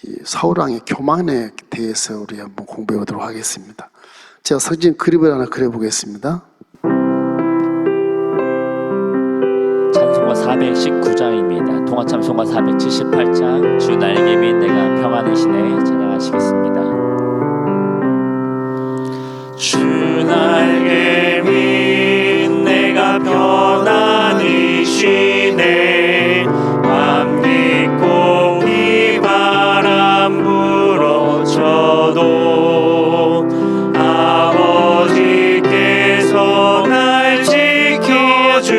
이 사울왕의 교만에 대해서 우리 한번 공부해 보도록 하겠습니다. 제가 사진 그림을 하나 그려보겠습니다. 찬송가 419장입니다. 동화참송가 478장 주 날개 및 내가 평안이시네 찬양하시겠습니다. 주 날개 및 내가 평안이시네 밤 깊고 비바람 불어쳐도 아버지께서 날 지켜주시니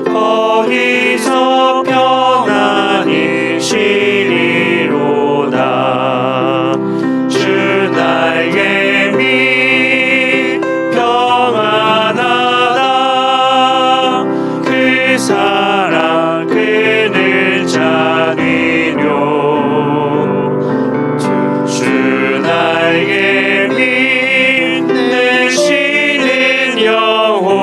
거기서 평안히 쉬리로다. 주 날개 및 평안하다. 그 사랑 그늘 잔이뇨. 주 날개 및 내 쉬는 영혼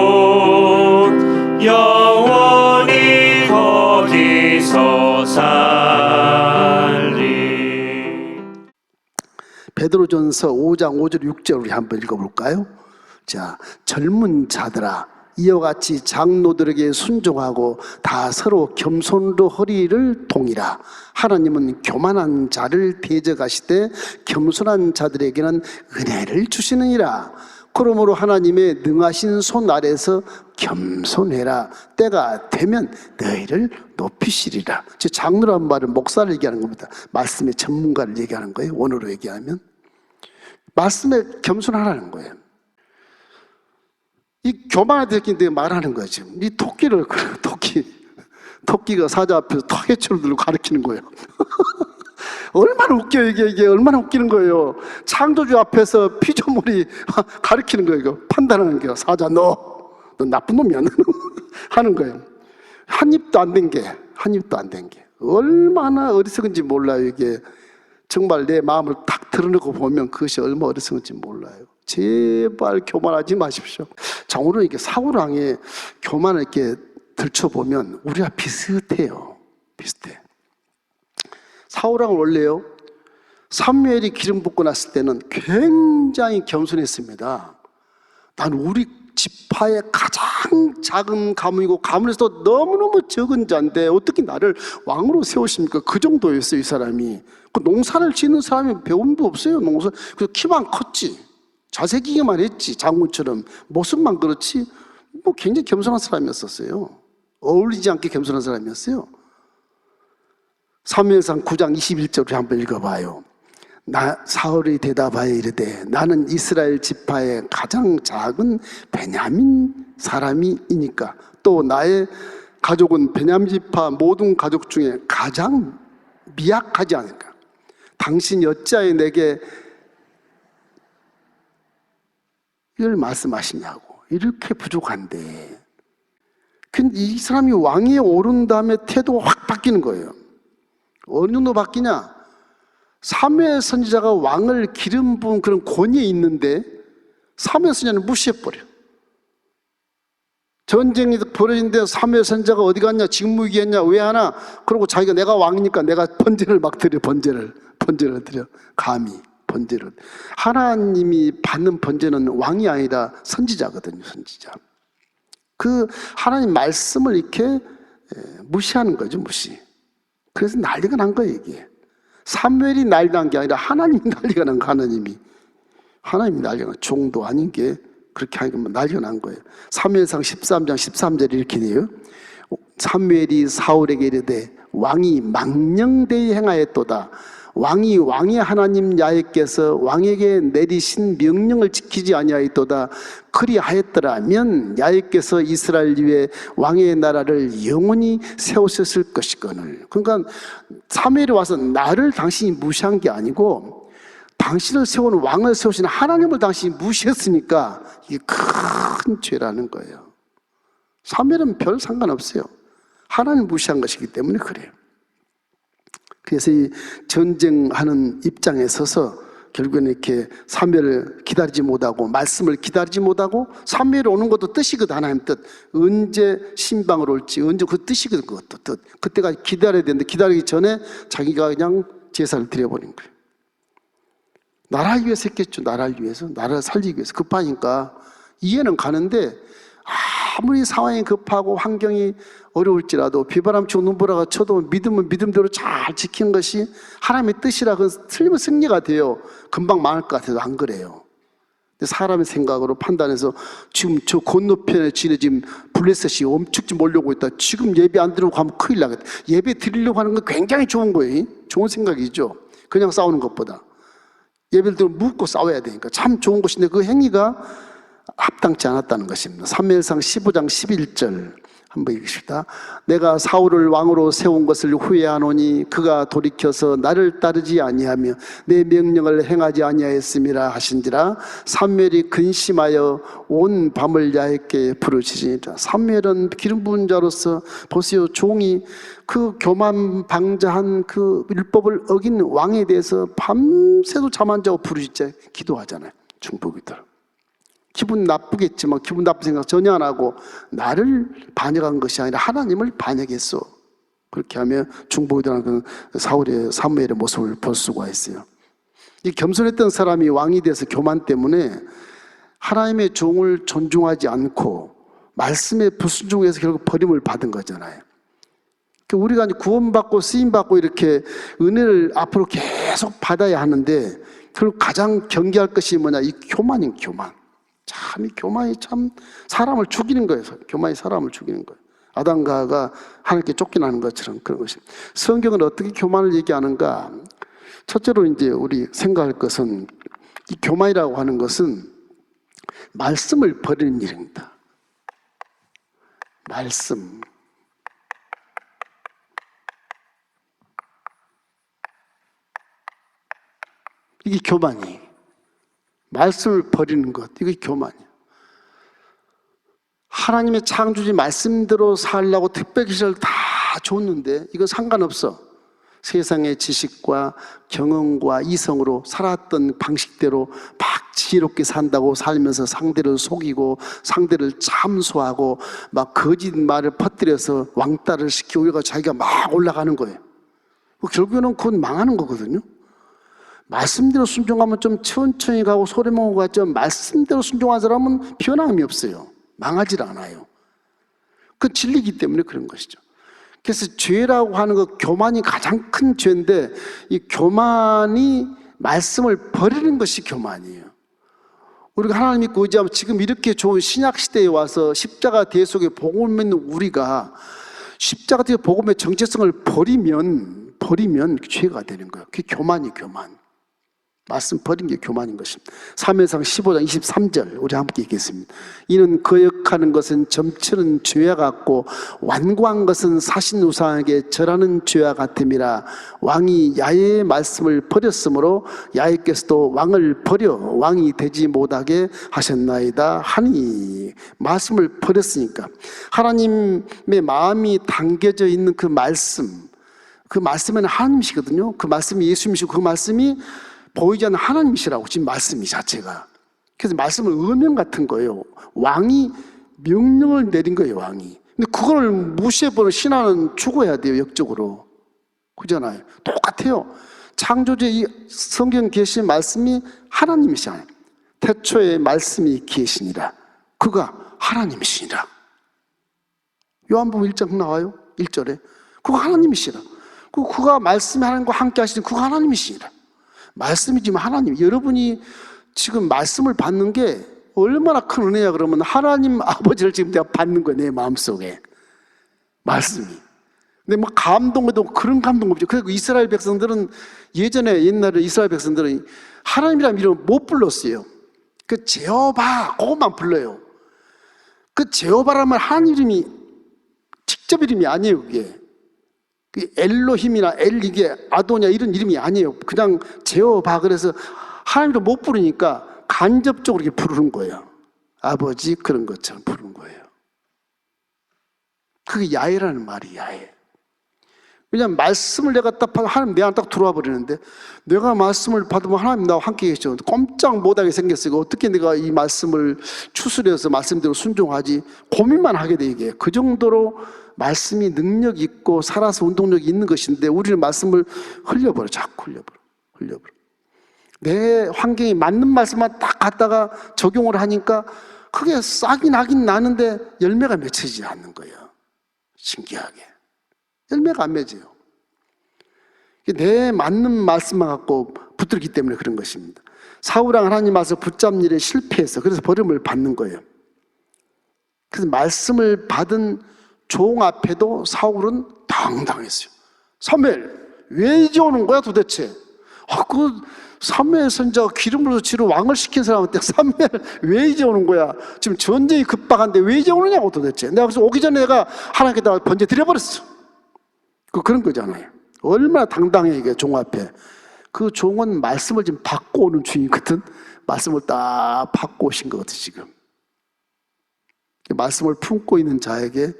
영원히 거기서 살리. 베드로전서 5장 5절 6절 우리 한번 읽어볼까요? 자, 젊은 자들아 이와 같이 장로들에게 순종하고 다 서로 겸손으로 허리를 동이라. 하나님은 교만한 자를 대적하시되 겸손한 자들에게는 은혜를 주시느니라. 그러므로 하나님의 능하신 손 아래서 겸손해라. 때가 되면 너희를 높이시리라. 즉 장로란 말은 목사를 얘기하는 겁니다. 말씀의 전문가를 얘기하는 거예요. 원어로 얘기하면 말씀에 겸손하라는 거예요. 이 교만한 새끼인데 말하는 거예요. 지금 이 토끼가 사자 앞에서 타겟줄을 들고 가리키는 거예요. 얼마나 웃겨요. 이게 얼마나 웃기는 거예요. 창조주 앞에서 피조물이 가리키는 거예요. 이거 판단하는 거예요. 사자 너 나쁜 놈이야 하는 거예요. 한 입도 안 된 게 얼마나 어리석은지 몰라요. 이게 정말 내 마음을 탁 드러내고 보면 그것이 얼마나 어리석은지 몰라요. 제발 교만하지 마십시오. 자, 오늘 이게 사울왕의 교만을 이렇게 들춰보면 우리가 비슷해요. 비슷해. 사울왕은 원래요, 사무엘이 기름 붓고 났을 때는 굉장히 겸손했습니다. 난 우리 지파의 가장 작은 가문이고 가문에서도 너무너무 적은 자인데 어떻게 나를 왕으로 세우십니까? 그 정도였어요. 이 사람이. 그 농사를 짓는 사람이 배움도 없어요. 농사. 그래서 키만 컸지, 자세기기만 했지, 장군처럼. 모습만 그렇지 뭐 굉장히 겸손한 사람이었었어요. 어울리지 않게 겸손한 사람이었어요. 사무엘상 9장 21절을 한번 읽어봐요. 사울이 대답하여 이르되 나는 이스라엘 지파의 가장 작은 베냐민 사람이니까 또 나의 가족은 베냐민 지파 모든 가족 중에 가장 미약하지 않을까. 당신이 어찌하여 내게 이걸 말씀하시냐고. 이렇게 부족한데. 근데 이 사람이 왕위에 오른 다음에 태도가 확 바뀌는 거예요. 어느 정도 바뀌냐? 사무엘 선지자가 왕을 기름 부은 그런 권위에 있는데 사무엘 선지자는 무시해버려. 전쟁이 벌어지는데 사무엘 선지자가 어디 갔냐, 직무유기했냐, 왜 하나? 그러고 자기가 내가 왕이니까 내가 번제를 막 드려. 번제를 드려. 감히 번제를. 하나님이 받는 번제는 왕이 아니라 선지자거든요. 선지자. 그 하나님 말씀을 이렇게 무시하는 거죠. 무시. 그래서 난리가 난 거예요. 이게 사무엘이 난리 난 게 아니라 하나님이 난리가 난 거. 하나님이 난리가 난, 종도 아닌 게 그렇게 하니까 난리가 난 거예요. 사무엘상 13장 13절에 이렇게 돼요. 사무엘이 사울에게 이르되 왕이 망령되이 행하였도다. 왕이 하나님 야훼께서 왕에게 내리신 명령을 지키지 아니하였도다. 그리하였더라면 야훼께서 이스라엘 위에 왕의 나라를 영원히 세우셨을 것이거늘. 그러니까 사무엘이 와서 나를 당신이 무시한 게 아니고 당신을 세우는 왕을 세우신 하나님을 당신이 무시했으니까 이게 큰 죄라는 거예요. 사무엘은 별 상관없어요. 하나님 무시한 것이기 때문에 그래요. 그래서 이 전쟁하는 입장에 서서 결국에는 이렇게 사무엘을 기다리지 못하고 말씀을 기다리지 못하고 사무엘이 오는 것도 뜻이거든. 하나님 뜻. 언제 신방을 올지 언제 그 뜻이거든. 그것도 뜻. 그때까지 기다려야 되는데 기다리기 전에 자기가 그냥 제사를 드려버린 거예요. 나라를 위해서 했겠죠. 나라를 위해서. 나라를 살리기 위해서. 급하니까 이해는 가는데 아무리 상황이 급하고 환경이 어려울지라도 비바람 치고 눈보라가 쳐도 믿음은 믿음대로 잘 지키는 것이 하나님의 뜻이라 그건 틀리면 승리가 돼요. 금방 망할 것 같아도 안 그래요. 근데 사람의 생각으로 판단해서 지금 저 건너편에 지금 블레셋이 엄청지 몰려오고 있다. 지금 예배 안 드리고 가면 큰일 나겠다. 예배 드리려고 하는 건 굉장히 좋은 거예요. 좋은 생각이죠. 그냥 싸우는 것보다. 예배를 들으면 묻고 싸워야 되니까 참 좋은 것인데 그 행위가 합당치 않았다는 것입니다. 사무엘상 15장 11절 한번 읽읍시다. 내가 사울을 왕으로 세운 것을 후회하노니 그가 돌이켜서 나를 따르지 아니하며 내 명령을 행하지 아니하였음이라 하신지라. 사무엘이 근심하여 온 밤을 야훼게 부르시니라. 사무엘은 기름 부은 자로서 보세요. 종이 그 교만 방자한 그 율법을 어긴 왕에 대해서 밤새도 잠 안 자고 부르짖자 기도하잖아요. 중보기도로. 기분 나쁘겠지만 기분 나쁜 생각 전혀 안 하고 나를 반역한 것이 아니라 하나님을 반역했어. 그렇게 하면 중보기도라는 그 사무엘의 모습을 볼 수가 있어요. 이 겸손했던 사람이 왕이 돼서 교만 때문에 하나님의 종을 존중하지 않고 말씀에 불순종해서 결국 버림을 받은 거잖아요. 우리가 구원받고 쓰임받고 이렇게 은혜를 앞으로 계속 받아야 하는데 결국 가장 경계할 것이 뭐냐? 이 교만인 교만. 참 이 교만이 참 사람을 죽이는 거예요. 교만이 사람을 죽이는 거예요. 아담과 하와가 하나님께 쫓겨나는 것처럼 그런 것입니다. 성경은 어떻게 교만을 얘기하는가? 첫째로 이제 우리 생각할 것은 이 교만이라고 하는 것은 말씀을 버리는 일입니다. 말씀. 이게 교만이에요. 말씀을 버리는 것, 이게 교만이에요. 하나님의 창조주 말씀대로 살라고 특별계시를 다 줬는데 이거 상관없어. 세상의 지식과 경험과 이성으로 살았던 방식대로 막 지혜롭게 산다고 살면서 상대를 속이고 상대를 참소하고 막 거짓말을 퍼뜨려서 왕따를 시키고 우리가 자기가 막 올라가는 거예요. 결국에는 그건 망하는 거거든요. 말씀대로 순종하면 좀 천천히 가고 소리만 가죠. 말씀대로 순종한 사람은 변함이 없어요. 망하질 않아요. 그 진리이기 때문에 그런 것이죠. 그래서 죄라고 하는 거 교만이 가장 큰 죄인데 이 교만이 말씀을 버리는 것이 교만이에요. 우리가 하나님 믿고 의지하면 지금 이렇게 좋은 신약 시대에 와서 십자가 대속의 복음을 믿는 우리가 십자가 대속 복음의 정체성을 버리면 죄가 되는 거예요. 그게 교만이 교만. 말씀 버린 게 교만인 것입니다. 사무엘상 15장 23절 우리 함께 읽겠습니다. 이는 거역하는 것은 점치는 죄와 같고 완고한 것은 사신 우상에게 절하는 죄와 같음이라. 왕이 야훼의 말씀을 버렸으므로 야훼께서도 왕을 버려 왕이 되지 못하게 하셨나이다 하니. 말씀을 버렸으니까 하나님의 마음이 담겨져 있는 그 말씀, 그 말씀에는 하나님이시거든요. 그 말씀이 예수님이시고 그 말씀이 보이지 않는 하나님이시라고 지금 말씀이 자체가. 그래서 말씀은 의명 같은 거예요. 왕이 명령을 내린 거예요. 왕이. 근데 그걸 무시해버리는 신하는 죽어야 돼요. 역적으로. 그잖아요. 똑같아요. 창조주의 이 성경 계신 말씀이 하나님이시잖아요. 태초에 말씀이 계시니라. 그가 하나님이시니라. 요한복음 1장 나와요. 1절에. 그가 하나님이시라. 그가 말씀이 하나님과 함께 하시는 그가 하나님이시니라. 말씀이 지금 하나님, 여러분이 지금 말씀을 받는 게 얼마나 큰 은혜야. 그러면 하나님 아버지를 지금 내가 받는 거예요. 내 마음속에 말씀이. 근데 뭐 감동해도 그런 감동 없죠. 그래서 이스라엘 백성들은 옛날에 이스라엘 백성들은 하나님이라는 이름을 못 불렀어요. 그 제호바 그것만 불러요. 그 제호바라면 하나님 이름이 직접 이름이 아니에요. 그게 엘로힘이나 이게 아도냐 이런 이름이 아니에요. 그냥 제호바. 그래서 하나님도 못 부르니까 간접적으로 이렇게 부르는 거예요. 아버지 그런 것처럼 부르는 거예요. 그게 야훼라는 말이 야훼. 왜냐하면 말씀을 내가 딱 받으면 하나님 내 안에 딱 들어와 버리는데, 내가 말씀을 받으면 하나님 나와 함께 계시죠. 꼼짝 못하게 생겼어요. 어떻게 내가 이 말씀을 추스려서 말씀대로 순종하지, 고민만 하게 돼. 이게 그 정도로 말씀이 능력 있고 살아서 운동력이 있는 것인데, 우리는 말씀을 흘려버려. 자꾸 흘려버려. 내 환경에 맞는 말씀만 딱 갖다가 적용을 하니까 그게 싹이 나긴 나는데 열매가 맺히지 않는 거예요. 신기하게 열매가 안 맺어요. 내 맞는 말씀만 갖고 붙들기 때문에 그런 것입니다. 사울왕 하나님 말씀을 붙잡는 일에 실패해서 그래서 버림을 받는 거예요. 그래서 말씀을 받은 종 앞에도 사울은 당당했어요. 사무엘 왜 이제 오는 거야 도대체? 그 사무엘 선지자가 기름으로 지로 왕을 시킨 사람한테 사무엘 왜 이제 오는 거야? 지금 전쟁이 급박한데 왜 이제 오느냐고 도대체. 내가 그래서 오기 전에 내가 하나님께다가 번제 드려버렸어. 그런 거잖아요. 얼마나 당당해 이게 종 앞에. 그 종은 말씀을 지금 받고 오는 주인거든. 말씀을 딱 받고 오신 거거든 지금. 말씀을 품고 있는 자에게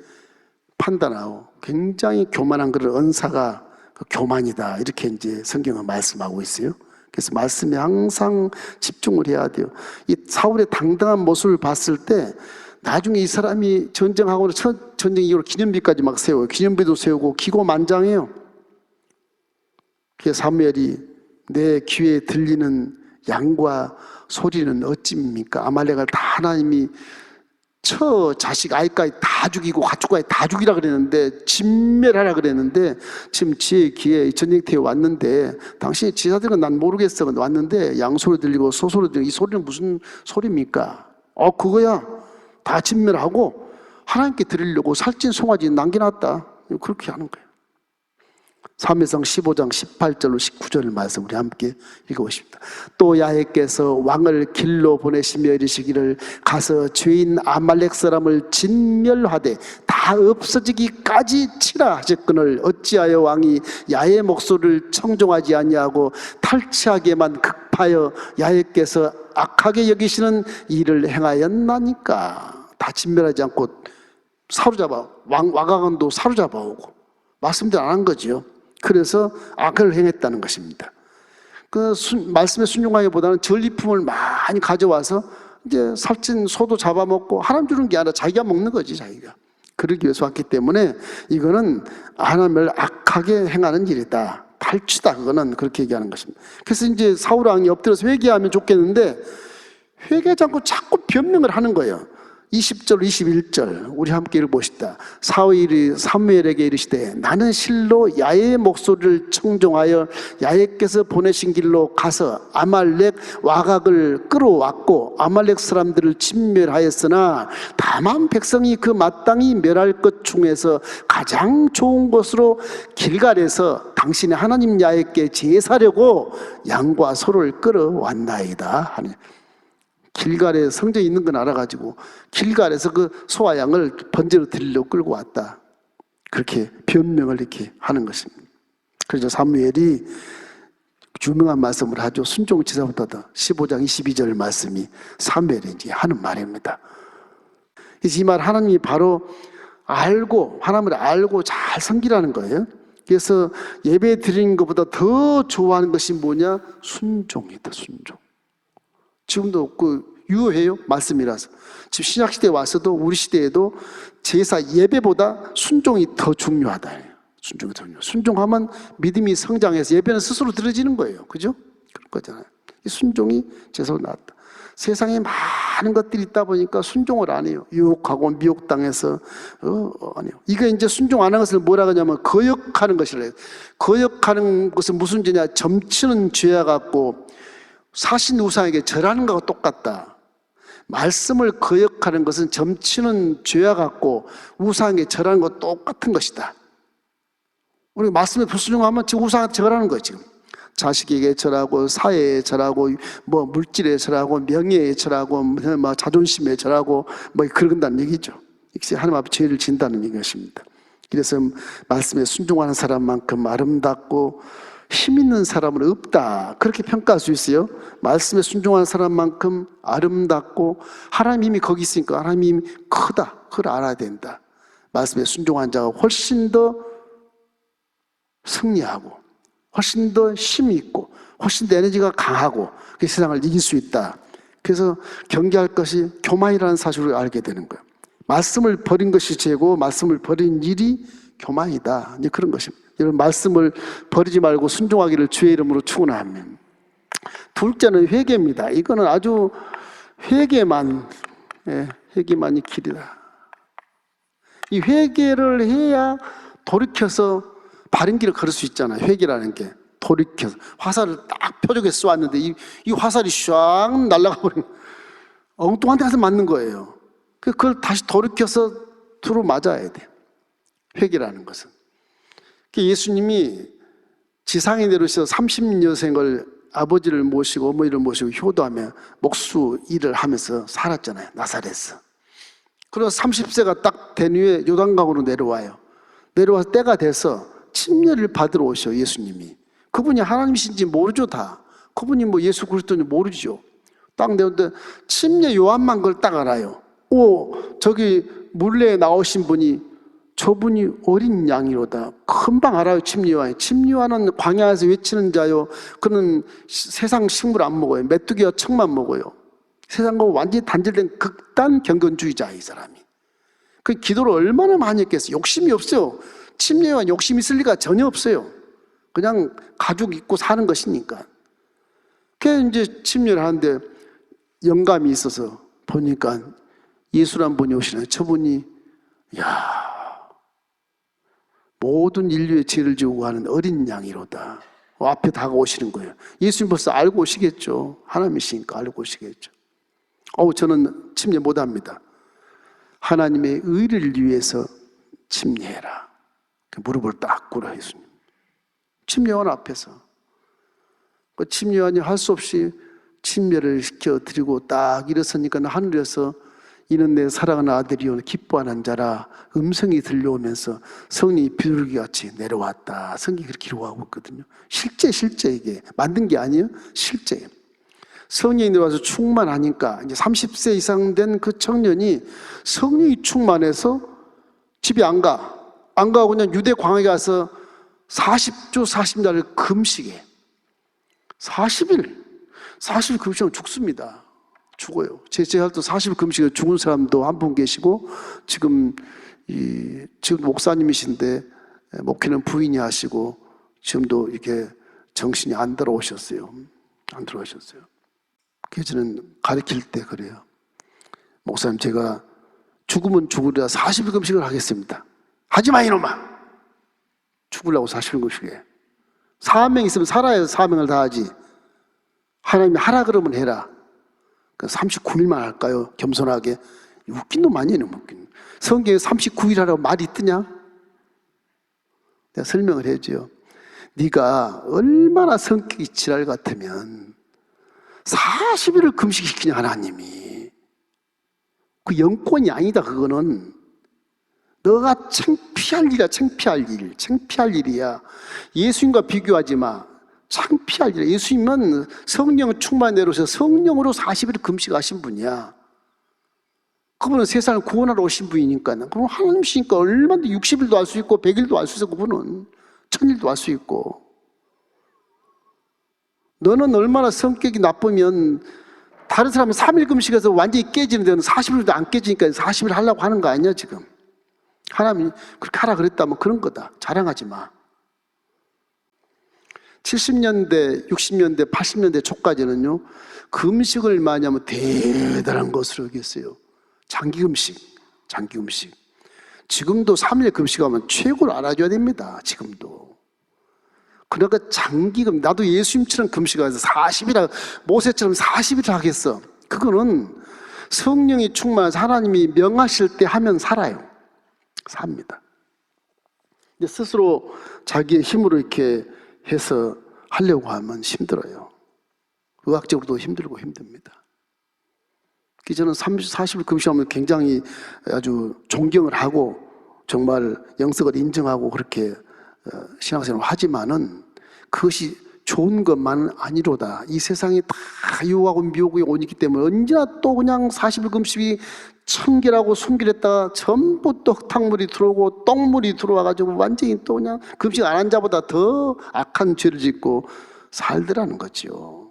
판단하고 굉장히 교만한 그런 은사가 교만이다, 이렇게 이제 성경은 말씀하고 있어요. 그래서 말씀에 항상 집중을 해야 돼요. 이 사울의 당당한 모습을 봤을 때 나중에 이 사람이 전쟁하고 전쟁 이후로 기념비까지 막 세워요. 기념비도 세우고 기고만장해요. 그래서 사무엘이 내 귀에 들리는 양과 소리는 어찌입니까? 아말렉을 다 하나님이 자식 아이까지 다 죽이고 가축까지 다 죽이라 그랬는데, 진멸하라 그랬는데, 지금 제 귀에 전쟁터에 왔는데, 당신의 지사들은 난 모르겠어. 근데 왔는데 양소리 들리고 소소리 들리고, 이 소리는 무슨 소리입니까? 그거야. 다 진멸하고 하나님께 드리려고 살찐 송아지 남겨놨다. 그렇게 하는 거예요. 사무엘상 15장 18절로 19절 말씀 우리 함께 읽어보십니다. 또 야훼께서 왕을 길로 보내시며 이르시기를 가서 죄인 아말렉 사람을 진멸하되 다 없어지기까지 치라 하셨거늘 어찌하여 왕이 야훼 목소리를 청종하지 아니하고 탈취하게만 급하여 야훼께서 악하게 여기시는 일을 행하였나니까. 다 진멸하지 않고 사로잡아 와가건도 사로잡아 오고 말씀대로 안 한 거지요. 그래서 악을 행했다는 것입니다. 그 말씀에 순종하기보다는 전리품을 많이 가져와서 이제 살찐 소도 잡아먹고, 하나님 주는 게 아니라 자기가 먹는 거지. 자기가 그러기 위해서 왔기 때문에 이거는 하나님을 악하게 행하는 일이다, 탈취다, 그거는 그렇게 얘기하는 것입니다. 그래서 이제 사울 왕이 엎드려서 회개하면 좋겠는데 회개하지 않고 자꾸 변명을 하는 거예요. 20절 21절 우리 함께 읽어보시다. 사울이 사무엘에게 이르시되 나는 실로 야훼의 목소리를 청종하여 야훼께서 보내신 길로 가서 아말렉 와각을 끌어왔고 아말렉 사람들을 진멸하였으나 다만 백성이 그 마땅히 멸할 것 중에서 가장 좋은 곳으로 길갈에서 당신의 하나님 야훼께 제사려고 양과 소를 끌어왔나이다 하니, 길갈에 성전이 있는 건 알아가지고 길갈에서 그 소와 양을 번제로 드리려고 끌고 왔다, 그렇게 변명을 이렇게 하는 것입니다. 그래서 사무엘이 유명한 말씀을 하죠. 순종지사부터 15장 22절 말씀이 사무엘이 이제 하는 말입니다. 이 말 하나님이 바로 알고, 하나님을 알고 잘 섬기라는 거예요. 그래서 예배 드리는 것보다 더 좋아하는 것이 뭐냐? 순종이다. 순종. 지금도 유효해요. 말씀이라서. 지금 신약시대에 와서도 우리 시대에도 제사 예배보다 순종이 더 중요하다. 순종이 더 중요해요. 순종하면 믿음이 성장해서 예배는 스스로 드려지는 거예요. 그죠? 그런 거잖아요. 이 순종이 제사로 나왔다. 세상에 많은 것들이 있다 보니까 순종을 안 해요. 유혹하고 미혹당해서 아니요. 이게 이제 순종 안 하는 것을 뭐라 하냐면 거역하는 것이라 해요. 거역하는 것은 무슨 죄냐? 점치는 죄와 같고 사신 우상에게 절하는 것과 똑같다. 말씀을 거역하는 것은 점치는 죄와 같고 우상에게 절하는 것과 똑같은 것이다. 우리 말씀에 불순종하면 지금 우상한테 절하는 거예요. 지금 자식에게 절하고 사회에 절하고 뭐 물질에 절하고 명예에 절하고 뭐 자존심에 절하고 뭐 그런다는 얘기죠. 이것이 하나님 앞에 죄를 진다는 것입니다. 그래서 말씀에 순종하는 사람만큼 아름답고 힘 있는 사람은 없다, 그렇게 평가할 수 있어요. 말씀에 순종하는 사람만큼 아름답고 하나님 힘이 거기 있으니까 하나님 힘이 크다, 그걸 알아야 된다. 말씀에 순종한 자가 훨씬 더 승리하고 훨씬 더 힘이 있고 훨씬 더 에너지가 강하고 그 세상을 이길 수 있다. 그래서 경계할 것이 교만이라는 사실을 알게 되는 거예요. 말씀을 버린 것이 죄고 말씀을 버린 일이 교만이다. 이제 그런 것입니다. 여러분, 말씀을 버리지 말고 순종하기를 주의 이름으로 축원하면. 둘째는 회개입니다. 이거는 아주 회개만이 길이다. 이 회개를 해야 돌이켜서 바른 길을 걸을 수 있잖아요. 회개라는 게 돌이켜서 화살을 딱 표적에 쏘았는데 이 화살이 샥 날아가 버리면 엉뚱한 데서 맞는 거예요. 그걸 다시 돌이켜서 두루 맞아야 돼. 회개라는 것은. 예수님이 지상에 내려오셔서 30여 생을 아버지를 모시고 어머니를 모시고 효도하며 목수 일을 하면서 살았잖아요. 나사렛에서. 그래서 30세가 딱 된 후에 요단강으로 내려와요. 내려와서 때가 돼서 침례를 받으러 오셔. 예수님이. 그분이 하나님이신지 모르죠. 다. 그분이 뭐 예수 그리스도인지 모르죠. 딱 내는데 침례 요한만 그걸 딱 알아요. 저기 물레에 나오신 분이 저분이 어린 양이로다. 금방 알아요. 침례 요한이. 침례 요한은 광야에서 외치는 자요. 그는 세상 식물 안 먹어요. 메뚜기와 청만 먹어요. 세상과 완전히 단절된 극단 경건주의자, 이 사람이. 그 기도를 얼마나 많이 했겠어요. 욕심이 없어요. 침례 요한 욕심 있을 리가 전혀 없어요. 그냥 가족 있고 사는 것이니까. 그래서 이제 침례를 하는데 영감이 있어서 보니까 예수란 분이 오시나요? 저분이 모든 인류의 죄를 지고 가는 어린 양이로다. 앞에 다가오시는 거예요. 예수님 벌써 알고 오시겠죠. 하나님이시니까 알고 오시겠죠. 저는 침례 못합니다. 하나님의 의를 위해서 침례해라. 무릎을 딱 꿇어 예수님. 침례원 앞에서. 그 침례원이 할 수 없이 침례를 시켜드리고 딱 일어서니까 하늘에서 이는 내 사랑하는 아들이요 기뻐하는 자라 음성이 들려오면서 성령이 비둘기같이 내려왔다. 성경이 그렇게 기록하고 있거든요. 실제 이게 만든 게 아니에요. 실제. 성령이 내려와서 충만하니까 이제 30세 이상 된 그 청년이 성령이 충만해서 집에 안 가고 그냥 유대 광야에 가서 40주 40날을 금식해. 40일 금식하면 죽습니다. 죽어요. 제할도 40일 금식에 죽은 사람도 한 분 계시고 지금 목사님이신데 목회는 부인이 하시고 지금도 이렇게 정신이 안 들어오셨어요. 그래서 저는 가르칠 때 그래요. 목사님, 제가 죽으면 죽으리라 40일 금식을 하겠습니다. 하지마 이놈아. 죽으려고 40일 금식해. 사명 있으면 살아야 사명을 다하지. 하나님이 하라 그러면 해라. 39일만 할까요? 겸손하게. 웃긴 놈 아니에요. 웃긴. 성경에 39일 하라고 말이 뜨냐? 내가 설명을 해줘요. 네가 얼마나 성격이 지랄 같으면 40일을 금식시키냐 하나님이. 그 영권이 아니다. 그거는 너가 창피할 일이야. 예수님과 비교하지 마. 창피할 일이야. 예수님은 성령 충만 내려오셔서 성령으로 40일 금식하신 분이야. 그분은 세상을 구원하러 오신 분이니까. 그럼 하나님이시니까 얼마든지 60일도 할 수 있고 100일도 할 수 있어. 그분은 1000일도 할 수 있고. 너는 얼마나 성격이 나쁘면 다른 사람은 3일 금식해서 완전히 깨지는데 너는 40일도 안 깨지니까 40일 하려고 하는 거 아니야 지금. 하나님이 그렇게 하라 그랬다면 그런 거다. 자랑하지 마. 70년대, 60년대, 80년대 초까지는요, 금식을 많이 하면 대단한 것으로 여겼어요. 장기 금식. 지금도 3일 금식하면 최고로 알아줘야 됩니다. 지금도. 그러니까 장기금, 나도 예수님처럼 금식해서 40일, 모세처럼 40일 하겠어. 그거는 성령이 충만해서 하나님이 명하실 때 하면 살아요. 삽니다. 스스로 자기의 힘으로 이렇게 해서 하려고 하면 힘들어요. 의학적으로도 힘들고 힘듭니다. 저는 40일 금식하면 굉장히 아주 존경을 하고 정말 영성을 인정하고 그렇게 신앙생활을 하지만은 그것이 좋은 것만은 아니로다. 이 세상이 다 유혹하고 미혹이 오기 때문에 언제나 또 그냥 40일 금식이 청결하고 순결했다가 전부 또 흙탕물이 들어오고 똥물이 들어와가지고 완전히 또 그냥 금식 안 한 자보다 더 악한 죄를 짓고 살더라는 거죠.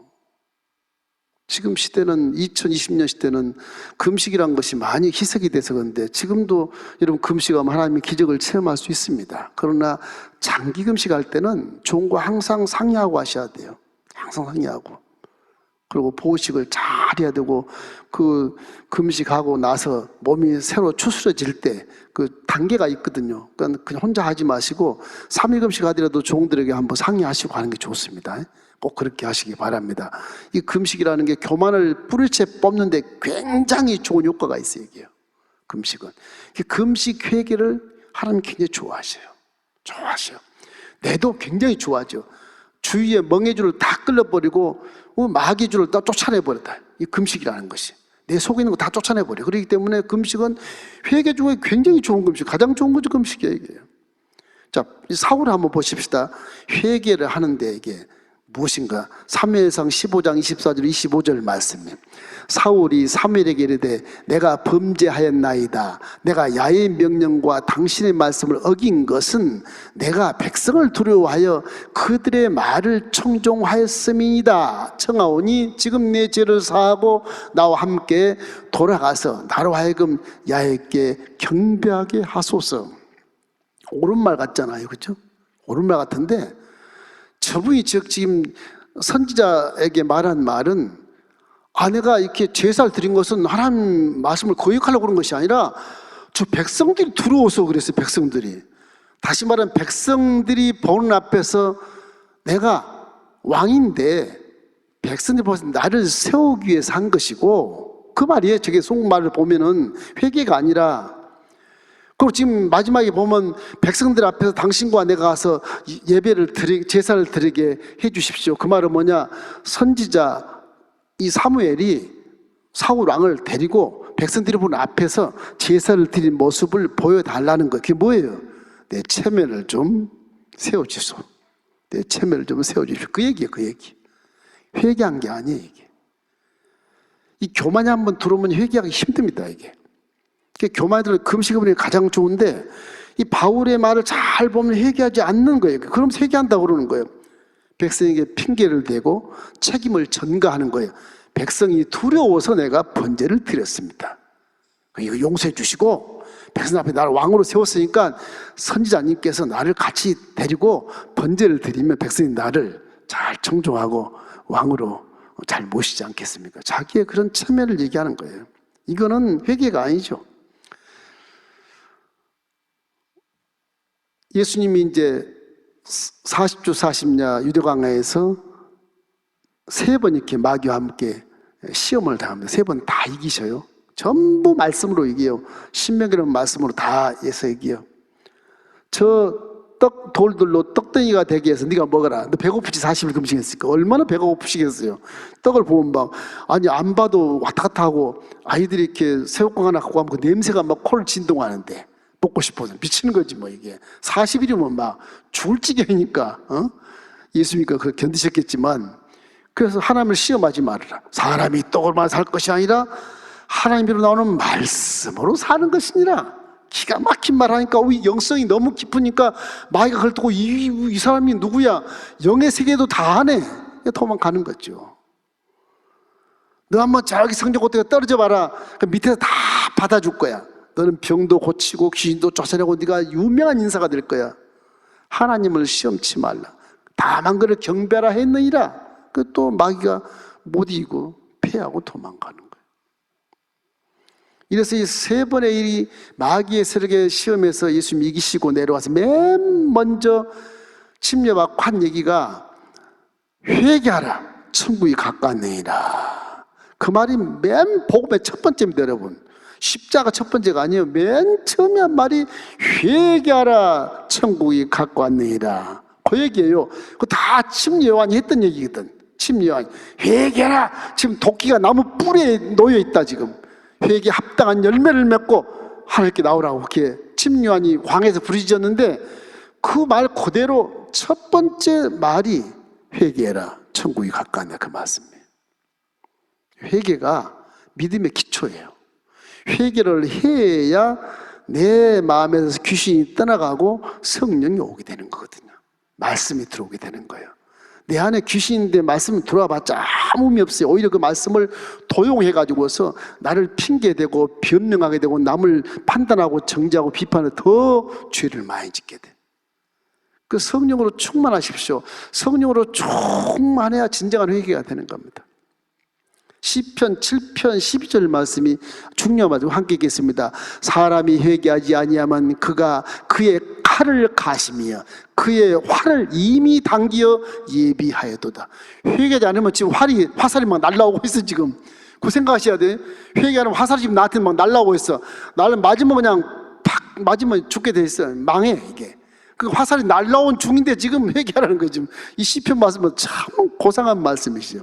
지금 시대는 2020년 시대는 금식이란 것이 많이 희석이 돼서 그런데 지금도 여러분 금식하면 하나님의 기적을 체험할 수 있습니다. 그러나 장기 금식할 때는 좋은 거 항상 상의하고 하셔야 돼요. 항상 상의하고. 그리고 보식을 잘 해야 되고 그 금식하고 나서 몸이 새로 추스러질 때 그 단계가 있거든요. 그러니까 그냥 혼자 하지 마시고 3일 금식 하더라도 종들에게 한번 상의하시고 하는 게 좋습니다. 꼭 그렇게 하시기 바랍니다. 이 금식이라는 게 교만을 뿌리채 뽑는데 굉장히 좋은 효과가 있어요. 이게요. 금식은. 금식 회개를 하나님 굉장히 좋아하셔요. 좋아하셔요. 내도 굉장히 좋아하죠. 주위에 멍해줄을 다 끌어버리고 마귀줄을 다 쫓아내버렸다. 이 금식이라는 것이. 내 속에 있는 거 다 쫓아내버려. 그렇기 때문에 금식은 회개 중에 굉장히 좋은 금식, 가장 좋은 거죠. 금식이에요. 이게. 자, 사울을 한번 보십시다. 회개를 하는데 이게 무엇인가? 사무엘상 15장 24절 25절 말씀이에요. 사울이 사무엘에게 이르되 내가 범죄하였나이다. 내가 야훼의 명령과 당신의 말씀을 어긴 것은 내가 백성을 두려워하여 그들의 말을 청종하였음이니이다. 청하오니 지금 내 죄를 사하고 나와 함께 돌아가서 나로 하여금 야훼께 경배하게 하소서. 옳은 말 같잖아요. 그렇죠? 옳은 말 같은데 저분이 지금 선지자에게 말한 말은 내가 이렇게 제사를 드린 것은 하나님 말씀을 거역하려고 그런 것이 아니라 저 백성들이 두려워서 그랬어요. 백성들이. 다시 말하면 백성들이 보는 앞에서 내가 왕인데 백성들이 보면서 나를 세우기 위해서 한 것이고 그 말이에요. 저게 속말을 보면은 회개가 아니라. 그리고 지금 마지막에 보면 백성들 앞에서 당신과 내가 가서 예배를 제사를 드리게 해 주십시오. 그 말은 뭐냐? 선지자 이 사무엘이 사울 왕을 데리고 백성들이 보는 앞에서 제사를 드린 모습을 보여달라는 거. 그게 뭐예요? 내 체면을 좀 세워주소. 내 체면을 좀 세워주십시오. 그 얘기예요. 그 얘기. 회개한 게 아니에요. 이게. 이 교만이 한번 들어오면 회개하기 힘듭니다. 이게. 교만이 들어 금식을 보는 게 가장 좋은데 이 바울의 말을 잘 보면 회개하지 않는 거예요. 그럼 회개한다고 그러는 거예요. 백성에게 핑계를 대고 책임을 전가하는 거예요. 백성이 두려워서 내가 번제를 드렸습니다. 이거 용서해 주시고 백성 앞에 나를 왕으로 세웠으니까 선지자님께서 나를 같이 데리고 번제를 드리면 백성이 나를 잘 청종하고 왕으로 잘 모시지 않겠습니까? 자기의 그런 체면을 얘기하는 거예요. 이거는 회개가 아니죠. 예수님이 이제 40주 40야 유대광야에서 3번 이렇게 마귀와 함께 시험을 당합니다. 3번 다 이기셔요. 전부 말씀으로 이겨요. 신명기라는 말씀으로 다 해서 이겨요. 저 돌들로 떡덩이가 되게 해서 네가 먹어라. 너 배고프지 40일 금식했으니까. 얼마나 배가 고프시겠어요. 떡을 보면 막 안 봐도 왔다 갔다 하고 아이들이 이렇게 새우깡 하나 갖고 가면 그 냄새가 막 코를 진동하는데 먹고 싶어서 미치는 거지 뭐 이게. 40일이면 막 죽을 지경이니까 예수님께서 그걸 견디셨겠지만 그래서 하나님을 시험하지 말아라. 사람이 떡으로만 살 것이 아니라 하나님으로 나오는 말씀으로 사는 것이니라. 기가 막힌 말 하니까 우리 영성이 너무 깊으니까 마귀가 그걸 듣고 이 사람이 누구야? 영의 세계도 다 하네. 도망가는 거죠. 너 한번 저기 성적 어떻게 떨어져 봐라. 그 밑에서 다 받아줄 거야. 너는 병도 고치고 귀신도 쫓아내고 네가 유명한 인사가 될 거야. 하나님을 시험치 말라. 다만 그를 경배하라 했느니라. 그 또 마귀가 못 이기고 패하고 도망가는 거예요. 이래서 이 3번의 이 마귀의 세력의 시험에서 예수님 이기시고 내려와서 맨 먼저 침례받고 한 얘기가 회개하라. 천국이 가까웠느니라. 그 말이 맨 복음의 첫 번째입니다, 여러분. 십자가 첫 번째가 아니에요. 맨 처음에 한 말이 회개하라. 천국이 가까웠느니라. 그 얘기예요. 그거 다 침례 요한이 했던 얘기거든. 침례 요한이 회개하라. 지금 도끼가 나무 뿔에 놓여 있다 지금. 회개에 합당한 열매를 맺고 하나님께 나오라고 그렇게 침례 요한이 광에서 부르짖었는데 그 말 그대로 첫 번째 말이 회개해라. 천국이 가까웠네 그 말씀이에요. 회개가 믿음의 기초예요. 회개를 해야 내 마음에서 귀신이 떠나가고 성령이 오게 되는 거거든요. 말씀이 들어오게 되는 거예요. 내 안에 귀신인데 말씀 들어와봤자 아무 의미 없어요. 오히려 그 말씀을 도용해가지고서 나를 핑계대고 변명하게 되고 남을 판단하고 정죄하고 비판을 더 죄를 많이 짓게 돼. 그 성령으로 충만하십시오. 성령으로 충만해야 진정한 회개가 되는 겁니다. 시편 7편 12절 말씀이 중요한 말씀 함께 읽겠습니다. 사람이 회개하지 아니하면 그가 그의 칼을 가시며 그의 활을 이미 당기어 예비하여도다. 회개하지 않으면 지금 화살이 막 날라오고 있어. 지금 그 생각하셔야 돼. 회개하면 화살이 지금 나한테 막 날라오고 있어. 나를 맞으면 그냥 팍 맞으면 죽게 돼 있어. 망해 이게. 그 화살이 날라온 중인데 지금 회개하라는 거죠. 지금 이 시편 말씀은 참 고상한 말씀이시죠.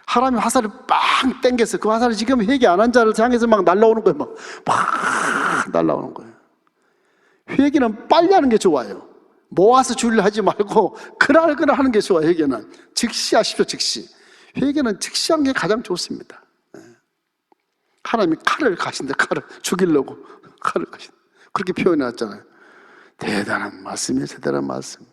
하나님이 화살을 빵 땡겨서 그 화살이 지금 회개 안 한 자를 향해서 막 날라오는 거예요. 막 날라오는 거예요. 회개는 빨리 하는 게 좋아요. 모아서 주의를 하지 말고 그날 하는 게 좋아요. 회개는 즉시 하십시오. 즉시. 회개는 즉시 하는 게 가장 좋습니다. 하나님이 칼을 가신다. 칼을 죽이려고 칼을 가신다. 그렇게 표현해 놨잖아요. 대단한 말씀이에요. 대단한 말씀.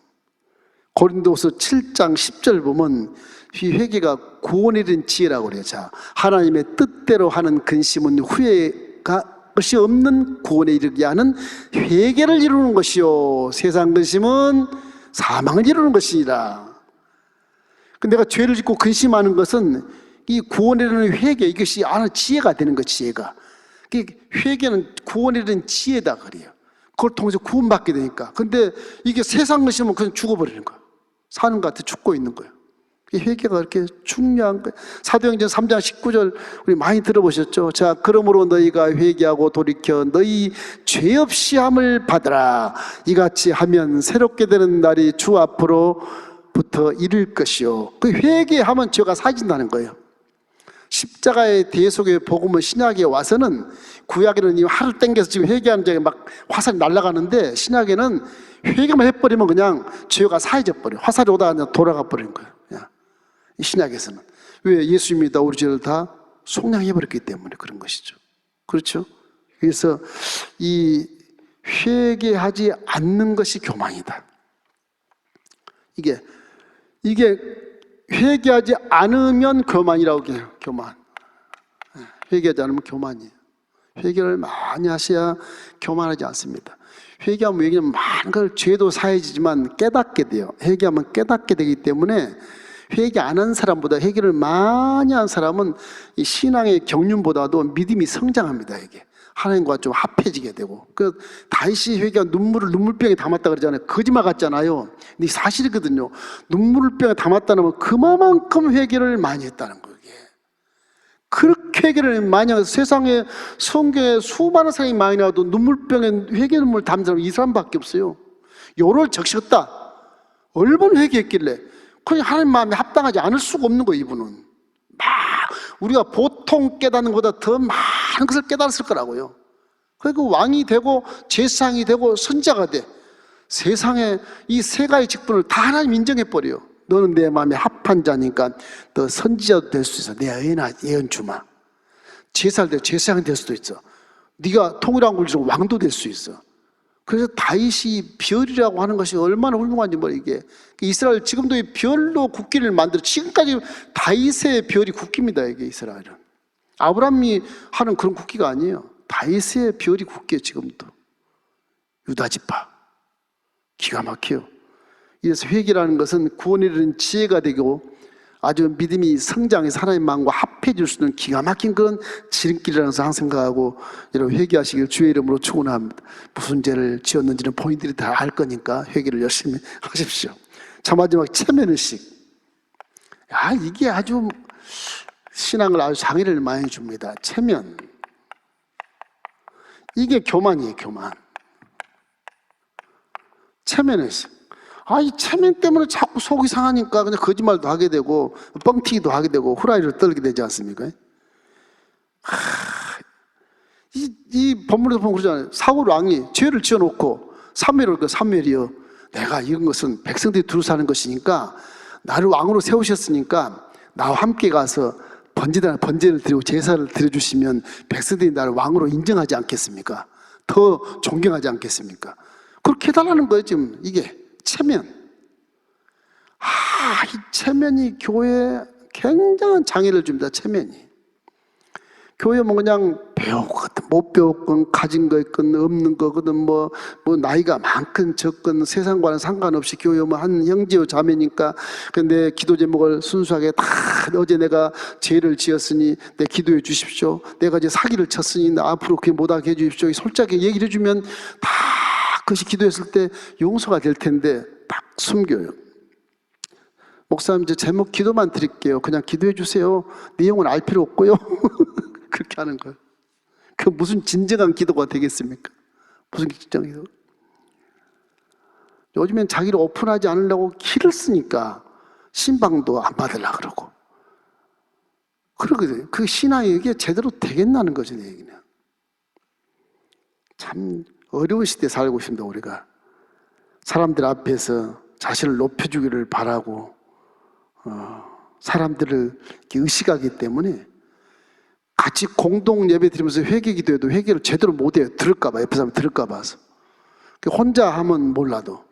고린도서 7장 10절 보면 이 회개가 구원에 이른 지혜라고 그래요. 자, 하나님의 뜻대로 하는 근심은 후회가 것이 없는 구원에 이르게 하는 회개를 이루는 것이요 세상 근심은 사망을 이루는 것이니라. 내가 죄를 짓고 근심하는 것은 이 구원에 이르는 회개, 이것이 하나의 지혜가 되는 것. 지혜가 회개는 구원에 이르는 지혜다 그래요. 그걸 통해서 구원받게 되니까. 근데 이게 세상 근심은 그냥 죽어버리는 거예요. 사는 것 같아 죽고 있는 거예요. 이 회개가 그렇게 중요한 거예요. 사도행전 3장 19절 우리 많이 들어보셨죠? 자, 그러므로 너희가 회개하고 돌이켜 너희 죄 없이 함을 받으라. 이같이 하면 새롭게 되는 날이 주 앞으로부터 이를 것이요. 그 회개하면 죄가 사진다는 거예요. 십자가의 대속의 복음은 신약에 와서는, 구약에는 이 활을 당겨서 지금 회개하는 자가 막 화살이 날아가는데 신약에는 회개만 해버리면 그냥 죄가 사해져 버려요. 화살이 오다가 그냥 돌아가 버리는 거예요. 이 신약에서는. 왜? 예수님이 다 우리 죄를 다 속량해버렸기 때문에 그런 것이죠. 그렇죠? 그래서 이 회개하지 않는 것이 교만이다. 이게 회개하지 않으면 교만이라고 해요. 교만. 회개하지 않으면 교만이에요. 회개를 많이 하셔야 교만하지 않습니다. 회개하면 왜냐면 많은 걸 죄도 사해지지만 깨닫게 돼요. 회개하면 깨닫게 되기 때문에 회개 안 한 사람보다 회개를 많이 한 사람은 이 신앙의 경륜보다도 믿음이 성장합니다. 이게 하나님과 좀 합해지게 되고. 그 다윗이 회개가 눈물을 눈물병에 담았다 그러잖아요. 거짓말 같잖아요. 근데 사실이거든요. 눈물병에 담았다는 건 그만큼 회개를 많이 했다는 거예요. 그렇게 회개를 많이 해서 세상에 성경에 수많은 사람이 많이 나와도 눈물병에 회개 눈물 담는 사람이 이 사람밖에 없어요. 요를 적셨다. 얼마나 회개했길래. 그냥 하나님 마음에 합당하지 않을 수가 없는 거예요. 이분은 막 우리가 보통 깨닫는 것보다 더 많은 것을 깨달았을 거라고요. 그리고 왕이 되고 제사장이 되고 선자가 돼. 세상에 이 세 가지 직분을 다 하나님 인정해버려요. 너는 내 마음에 합한 자니까 너 선지자도 될 수 있어. 내 예언 주마. 제사를 돼 제사장이 될 수도 있어. 네가 통일한 굴지로 왕도 될 수 있어. 그래서 다윗이 별이라고 하는 것이 얼마나 훌륭한지 뭐 이게. 이스라엘 지금도 이 별로 국기를 만들어 지금까지 다윗의 별이 국기입니다. 이게 이스라엘은. 아브라함이 하는 그런 국기가 아니에요. 다윗의 별이 국기예요. 지금도. 유다 지파. 기가 막혀요. 이래서 회개라는 것은 구원에 이르는 지혜가 되고 아주 믿음이 성장해서 하나님 마음과 합해질 수 있는 기가 막힌 그런 지름길이라는 것을 항상 생각하고 여러분 회개하시길 주의 이름으로 축원합니다. 무슨 죄를 지었는지는 본인들이 다 알 거니까 회개를 열심히 하십시오. 자, 마지막 체면의식. 이게 아주 신앙을 아주 장애를 많이 줍니다. 체면. 이게 교만이에요. 교만. 체면의식. 이 체면 때문에 자꾸 속이 상하니까 그냥 거짓말도 하게 되고 뻥튀기도 하게 되고 후라이를 떨게 되지 않습니까? 이 본문에서 보면 그러잖아요. 사울 왕이 죄를 지어놓고 사무엘이요. 내가 이런 것은 백성들이 두루 사는 것이니까 나를 왕으로 세우셨으니까 나와 함께 가서 번제를 드리고 제사를 드려주시면 백성들이 나를 왕으로 인정하지 않겠습니까? 더 존경하지 않겠습니까? 그렇게 해달라는 거예요. 지금 이게 체면. 이 체면이 교회에 굉장한 장애를 줍니다. 체면이. 교회 뭐 그냥 배웠거든 못 배웠건 가진 거 있건 없는 거거든 뭐 나이가 많건 적건 세상과는 상관없이 교회 뭐 한 형제요 자매니까 내 기도 제목을 순수하게 다 어제 내가 죄를 지었으니 내 기도해 주십시오. 내가 이제 사기를 쳤으니 나 앞으로 그렇게 못하게 해 주십시오. 솔직하게 얘기를 해주면 다 그것이 기도했을 때 용서가 될 텐데 딱 숨겨요. 목사님 이제 제목 기도만 드릴게요. 그냥 기도해 주세요. 내용은 알 필요 없고요. 그렇게 하는 거예요. 그 무슨 진정한 기도가 되겠습니까? 무슨 진정한 기도? 요즘엔 자기를 오픈하지 않으려고 키를 쓰니까 신방도 안 받으려고 그러고. 그러거든요. 그 신앙이 이게 제대로 되겠나는 거죠, 내 얘기는. 참 어려운 시대에 살고 있습니다, 우리가. 사람들 앞에서 자신을 높여주기를 바라고, 사람들을 이렇게 의식하기 때문에 같이 공동 예배 드리면서 회개 기도해도 회개를 제대로 못해요. 들을까봐, 옆에 사람 들을까봐. 혼자 하면 몰라도.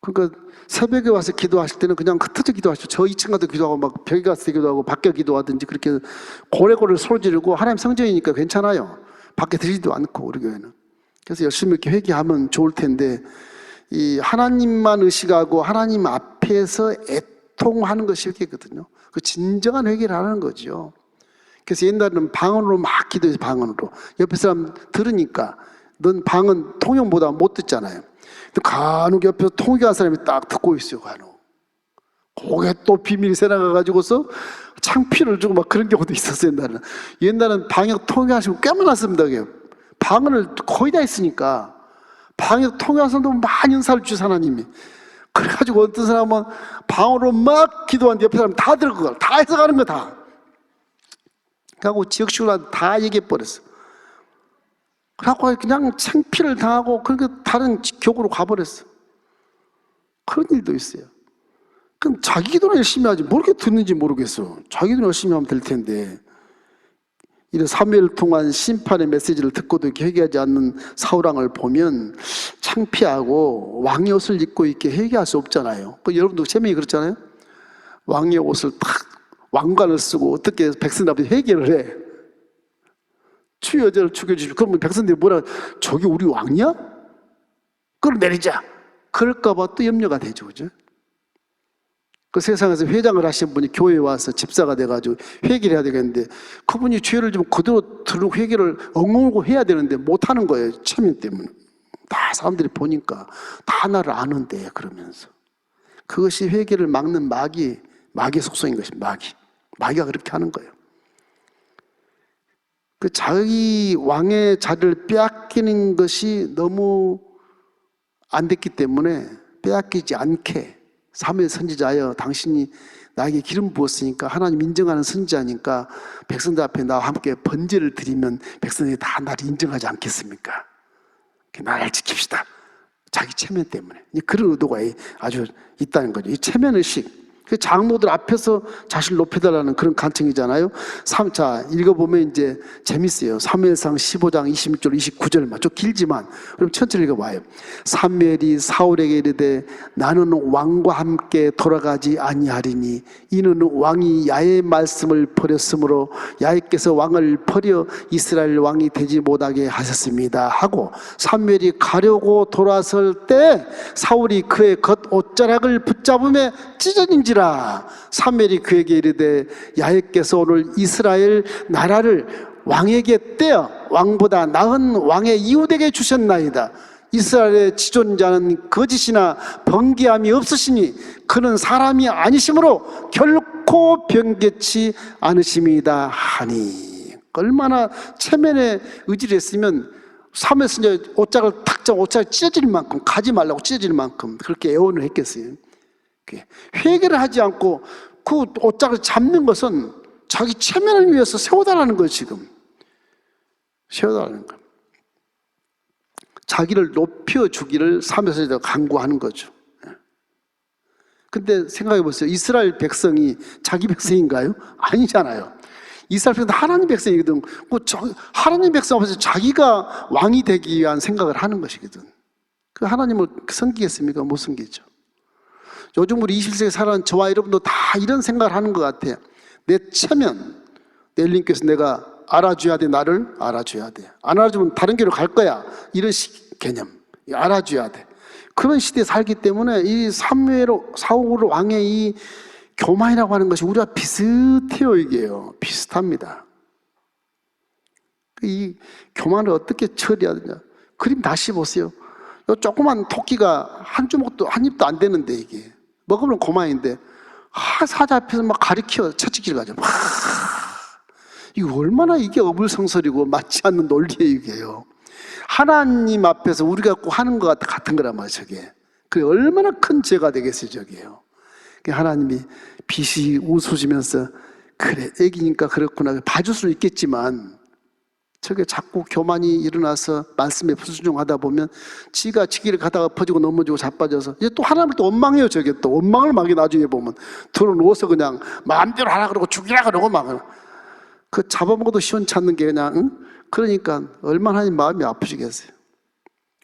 그러니까 새벽에 와서 기도하실 때는 그냥 흩어져 기도하시죠. 저 2층 가서 기도하고 막 벽에 가서 기도하고 밖에 기도하든지 그렇게 고래고래 소리 지르고 하나님 성전이니까 괜찮아요. 밖에 들리지도 않고 우리 교회는. 그래서 열심히 이렇게 회개하면 좋을 텐데 이 하나님만 의식하고 하나님 앞에서 애통하는 것이 회개거든요. 그 진정한 회개를 하는 거죠. 그래서 옛날에는 방언으로 막 기도해서 방언으로 옆에 사람 들으니까 넌 방언 통역보다 못 듣잖아요. 근데 간혹 옆에서 통역한 사람이 딱 듣고 있어요. 간혹 그게 또 비밀이 새나가가지고서 창피를 주고 막 그런 경우도 있었어요. 옛날에는 방역 통역하시고 꽤 많았습니다. 방언을 거의 다 했으니까 방역 통역한 사람도 많이 은사를 주셔서 하나님이. 그래가지고 어떤 사람은 방언으로 막 기도하는데 옆에 사람 다 들을 거, 다 해석하는 거 다. 그래갖고 지역식으로 다 얘기해버렸어. 그래갖고 그냥 창피를 당하고 그렇게 다른 교구로 가버렸어. 그런 일도 있어요. 그럼 자기 기도는 열심히 하지 뭘 이렇게 듣는지 모르겠어. 자기 기도는 열심히 하면 될 텐데 이런 사무엘을 통한 심판의 메시지를 듣고도 이렇게 회개하지 않는 사울왕을 보면 창피하고 왕의 옷을 입고 이렇게 회개할 수 없잖아요. 여러분도 체면이 그렇잖아요. 왕의 옷을 딱 왕관을 쓰고 어떻게 백성들 앞에 회개를 해? 주 여자를 죽여주십시오. 그러면 백성들이 뭐라? 저기 우리 왕이야? 그걸 내리자. 그럴까봐 또 염려가 되죠, 그죠? 그 세상에서 회장을 하신 분이 교회에 와서 집사가 돼가지고 회개를 해야 되겠는데 그분이 죄를 좀 그대로 들고 회개를 엉엉울고 해야 되는데 못하는 거예요. 체면 때문에. 다 사람들이 보니까 다 나를 아는데 그러면서 그것이 회개를 막는 마귀의 속성인 것입니다. 마귀가 그렇게 하는 거예요. 그 자기 왕의 자리를 빼앗기는 것이 너무 안 됐기 때문에 빼앗기지 않게 사무엘 선지자여 당신이 나에게 기름 부었으니까 하나님 인정하는 선지자니까 백성들 앞에 나와 함께 번제를 드리면 백성들이 다 나를 인정하지 않겠습니까? 나를 지킵시다. 자기 체면 때문에. 그런 의도가 아주 있다는 거죠. 이 체면의식. 장로들 앞에서 자신을 높여달라는 그런 간청이잖아요. 자, 읽어보면 이제 재밌어요. 사무엘상 15장 26절 29절만 좀 길지만 그럼 천천히 읽어봐요. 사무엘이 사울에게 이르되 나는 왕과 함께 돌아가지 아니하리니 이는 왕이 야의 말씀을 버렸으므로 야께서 왕을 버려 이스라엘 왕이 되지 못하게 하셨습니다 하고 사무엘이 가려고 돌아설 때 사울이 그의 겉옷자락을 붙잡으며 찢어진지라 사무엘이 그에게 이르되 야훼께서 오늘 이스라엘 나라를 왕에게 떼어 왕보다 나은 왕의 이웃에게 주셨나이다. 이스라엘의 지존자는 거짓이나 번개함이 없으시니 그는 사람이 아니심으로 결코 변개치 않으심이다 하니. 얼마나 체면의 의지를 했으면 사무엘 선지자 옷장을 탁 잡고 옷장을 찢어질 만큼 가지 말라고 찢어질 만큼 그렇게 애원을 했겠어요. 회개를 하지 않고 그 옷장을 잡는 것은 자기 체면을 위해서 세워달라는 거예요. 지금 세워달라는 거예요. 자기를 높여주기를 사무엘 선지자가 간구하는 거죠. 근데 생각해 보세요. 이스라엘 백성이 자기 백성인가요? 아니잖아요. 이스라엘 백성은 하나님 백성이거든. 하나님 백성 앞에서 자기가 왕이 되기 위한 생각을 하는 것이거든. 그 하나님을 섬기겠습니까? 못 섬기죠. 요즘 우리 21세기에 살아가는 저와 여러분도 다 이런 생각을 하는 것 같아요. 내 체면, 넬님께서 내가 알아줘야 돼. 나를 알아줘야 돼. 안 알아주면 다른 길로 갈 거야. 이런 개념. 알아줘야 돼. 그런 시대에 살기 때문에 이 사울 왕의 이 교만이라고 하는 것이 우리와 비슷해요. 이게요. 비슷합니다. 이 교만을 어떻게 처리해야 되냐. 그림 다시 보세요. 요 조그만 토끼가 한 입도 안 되는데 이게 먹으면 고만인데 사자 앞에서 막 가리켜 채찍질 가죠. 이거 얼마나 이게 어불성설이고 맞지 않는 논리예요 이게요. 하나님 앞에서 우리가 꼭 하는 것 같은 거란 말이에요 저게. 그게 얼마나 큰 죄가 되겠어요 저게요. 하나님이 빛이 웃으시면서 그래 애기니까 그렇구나 봐줄 수는 있겠지만 저게 자꾸 교만이 일어나서 말씀에 불순종하다 보면 지가 지기를 가다가 퍼지고 넘어지고 자빠져서 이제 또 하나님을 또 원망해요. 저게 또 원망을 막 나중에 보면 들어누워서 그냥 마음대로 하라 그러고 죽이라 그러고 막 그 잡아먹어도 시원찮는 게 그냥 응? 그러니까 얼마나 하나님 마음이 아프시겠어요.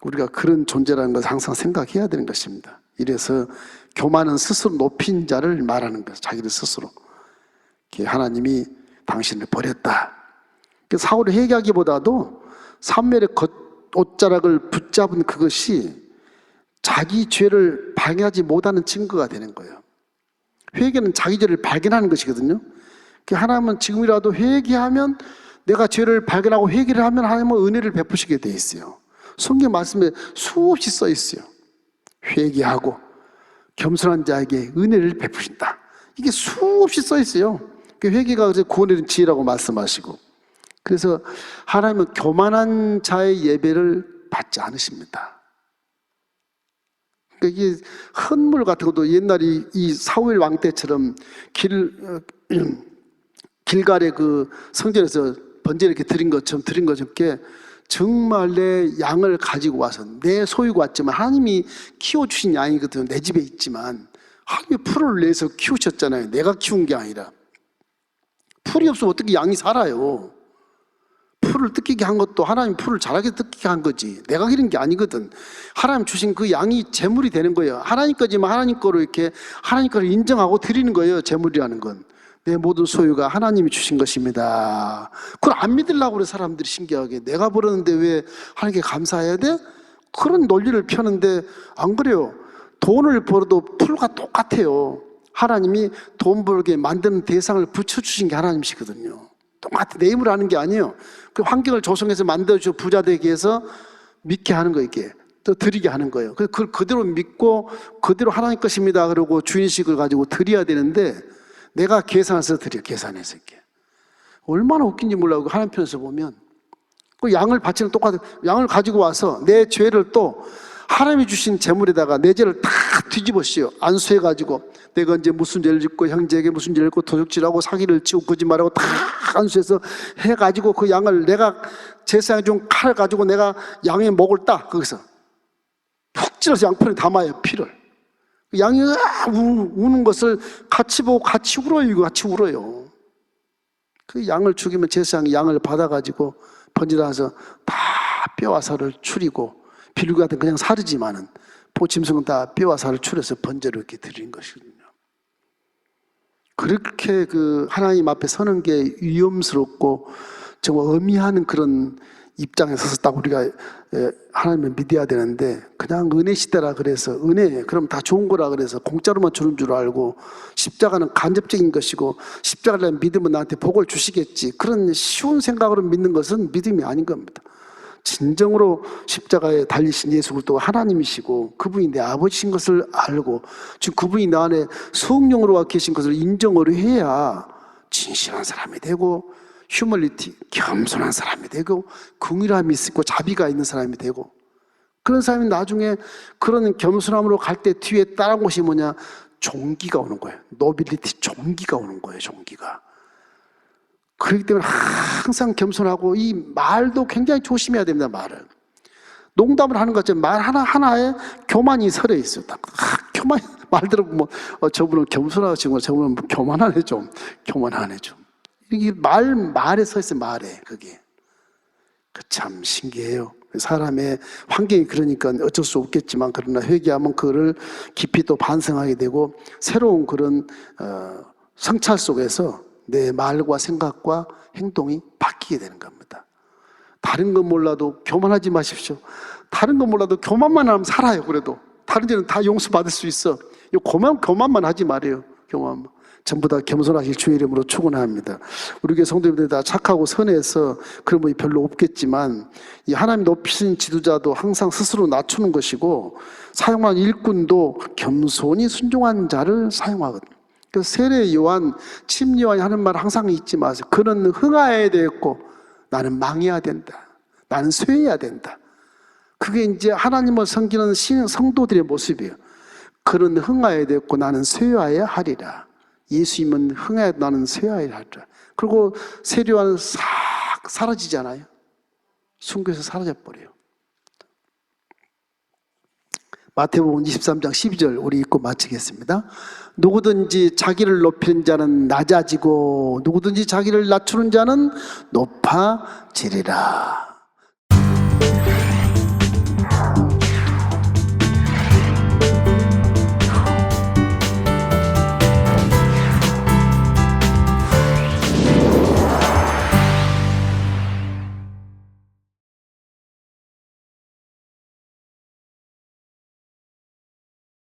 우리가 그런 존재라는 것을 항상 생각해야 되는 것입니다. 이래서 교만은 스스로 높인 자를 말하는 거예요. 자기를 스스로. 하나님이 당신을 버렸다. 사울을 회개하기보다도 사무엘의 옷자락을 붙잡은 그것이 자기 죄를 발견하지 못하는 증거가 되는 거예요. 회개는 자기 죄를 발견하는 것이거든요. 하나님은 지금이라도 회개하면 내가 죄를 발견하고 회개를 하면 하나님은 은혜를 베푸시게 돼 있어요. 성경 말씀에 수없이 써 있어요. 회개하고 겸손한 자에게 은혜를 베푸신다. 이게 수없이 써 있어요. 회개가 구원의 지혜라고 말씀하시고 그래서 하나님은 교만한 자의 예배를 받지 않으십니다. 그러니까 이게 헌물 같은 것도 옛날에 이 사울 왕 때처럼 길갈의 그 성전에서 번제를 이렇게 드린 것처럼 정말 내 양을 가지고 와서 내 소유가 왔지만 하나님이 키워주신 양이거든요. 내 집에 있지만 하나님이 풀을 내서 키우셨잖아요. 내가 키운 게 아니라. 풀이 없으면 어떻게 양이 살아요. 풀을 뜯기게 한 것도 하나님 풀을 자라게 뜯기게 한 거지 내가 기른 게 아니거든. 하나님 주신 그 양이 제물이 되는 거예요. 하나님 거지만 하나님 거로 이렇게 하나님 거를 인정하고 드리는 거예요. 제물이라는 건 내 모든 소유가 하나님이 주신 것입니다. 그걸 안 믿으려고 그래. 사람들이 신기하게 내가 벌었는데 왜 하나님께 감사해야 돼? 그런 논리를 펴는데 안 그래요. 돈을 벌어도 풀과 똑같아요. 하나님이 돈 벌게 만드는 대상을 붙여주신 게 하나님이시거든요. 똑같아. 내 힘으로 하는 게 아니에요. 그 환경을 조성해서 만들어주고 부자 되게 해서 믿게 하는 거 이게 또 드리게 하는 거예요. 그걸 그대로 믿고 그대로 하나님 것입니다. 그러고 주인식을 가지고 드려야 되는데 내가 계산해서 드려. 계산해서 이렇게 얼마나 웃긴지 몰라요. 하나님 편에서 보면 그 양을 바치는 똑같은 양을 가지고 와서 내 죄를 또 하나님이 주신 재물에다가 내 죄를 다 뒤집어씌요. 안수해가지고 내가 이제 무슨 죄를 짓고 형제에게 무슨 죄를 짓고 도둑질하고 사기를 치고 거짓말하고 다 안수해서 해가지고 그 양을 내가 제사장에 준 칼을 가지고 내가 양의 목을 따 거기서 푹 찔러서 양편에 담아요. 피를. 양이 우는 것을 같이 보고 같이 울어요. 이거 같이 울어요. 그 양을 죽이면 제사장이 양을 받아가지고 번지나서 다 뼈와 살을 추리고 비둘기 같은 그냥 살이지만은 보침성은 다 뼈와 살을 추려서 번제로 이렇게 드리는 것이거든요. 그렇게 그 하나님 앞에 서는 게 위험스럽고 정말 의미하는 그런 입장에 서서 딱 우리가 하나님을 믿어야 되는데 그냥 은혜 시대라 그래서 은혜 그럼 다 좋은 거라 그래서 공짜로만 주는 줄 알고 십자가는 간접적인 것이고 십자가를 믿으면 나한테 복을 주시겠지 그런 쉬운 생각으로 믿는 것은 믿음이 아닌 겁니다. 진정으로 십자가에 달리신 예수 그리스도가 하나님이시고 그분이 내 아버지신 것을 알고 지금 그분이 나 안에 성령으로 와 계신 것을 인정을 해야 진실한 사람이 되고 휴머니티, 겸손한 사람이 되고 긍휼함이 있고 자비가 있는 사람이 되고 그런 사람이 나중에 그런 겸손함으로 갈 때 뒤에 따라온 것이 뭐냐? 종기가 오는 거예요. 노빌리티, 종기가 오는 거예요. 종기가. 그렇기 때문에 항상 겸손하고 이 말도 굉장히 조심해야 됩니다. 말을. 농담을 하는 것처럼 말 하나하나에 교만이 서려 있어요. 교만 말 들어보면 저분은 겸손하시고 저분은 교만하네 좀. 교만하네 좀. 이게 말에 서 있어요. 말에. 그게. 참 신기해요. 사람의 환경이 그러니까 어쩔 수 없겠지만, 그러나 회개하면 그거를 깊이 또 반성하게 되고 새로운 그런 성찰 속에서 내 말과 생각과 행동이 바뀌게 되는 겁니다. 다른 건 몰라도 교만하지 마십시오. 다른 건 몰라도 교만만 하면 살아요. 그래도 다른 데는 다 용서받을 수 있어. 교만만 하지 말아요. 교만만. 전부 다 겸손하실 주의 이름으로 축원합니다. 우리 교회 성도님들 다 착하고 선해서 그런 분이 별로 없겠지만, 이 하나님 높이신 지도자도 항상 스스로 낮추는 것이고, 사용한 일꾼도 겸손히 순종한 자를 사용하거든요. 그래서 세례 요한, 침 요한이 하는 말 항상 잊지 마세요. 그는 흥하여야 되겠고 나는 망해야 된다. 나는 쇠해야 된다. 그게 이제 하나님을 섬기는 성도들의 모습이에요. 그는 흥하여야 되겠고 나는 쇠하여야 하리라. 예수님은 흥하여 나는 쇠하여야 하리라. 그리고 세례 요한은 싹 사라지잖아요. 순교에서 사라져버려요. 마태복음 23장 12절 우리 읽고 마치겠습니다. 누구든지 자기를 높이는 자는 낮아지고 누구든지 자기를 낮추는 자는 높아지리라.